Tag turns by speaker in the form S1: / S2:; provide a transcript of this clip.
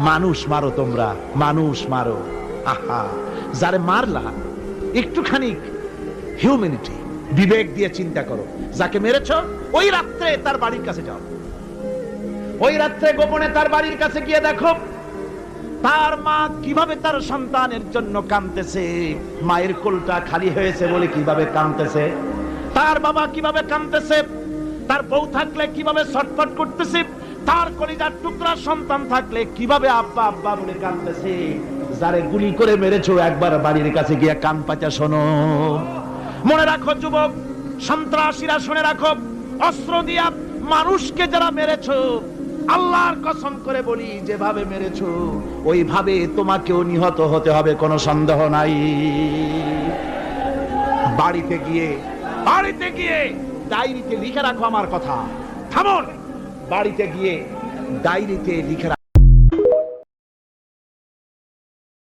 S1: মানুষ মারো, তোমরা মানুষ মারো। আহা, যারে মারলা একটুখানি হিউম্যানিটি, বিবেক দিয়ে চিন্তা করো। যাকে মেরেছো ওই রাত্রে তার বাড়ির কাছে যাও, ওই রাত্রে গোপনে তার বাড়ির কাছে গিয়ে দেখো তার মা কিভাবে তার সন্তানের জন্য কাঁদতেছে, মায়ের কোলটা খালি হয়েছে বলে কিভাবে কাঁদতেছে, তার বাবা কিভাবে কাঁদতেছে, তার বউ থাকলে কিভাবে ছটফট করতেছে, তার কলিজার টুকরা সন্তান থাকলে কিভাবে আব্বা আব্বা বলে কাঁদতেছে। যারে গুলি করে মেরেছো একবার বাড়ির কাছে গিয়ে কান পাচা শোনো। মনে রাখো যুবক, সন্ত্রাসীরা শুনে রাখো, অস্ত্র দিয়া মানুষকে যারা মেরেছো, আল্লাহর কসম করে বলি যেভাবে মেরেছো ওইভাবে তোমাকেও নিহত হতে হবে, কোনো সন্দেহ নাই। বাড়িতে গিয়ে ডায়েরিতে লিখে রাখো আমার কথা। থামুন, বাড়িতে গিয়ে ডায়েরিতে লিখে রাখো।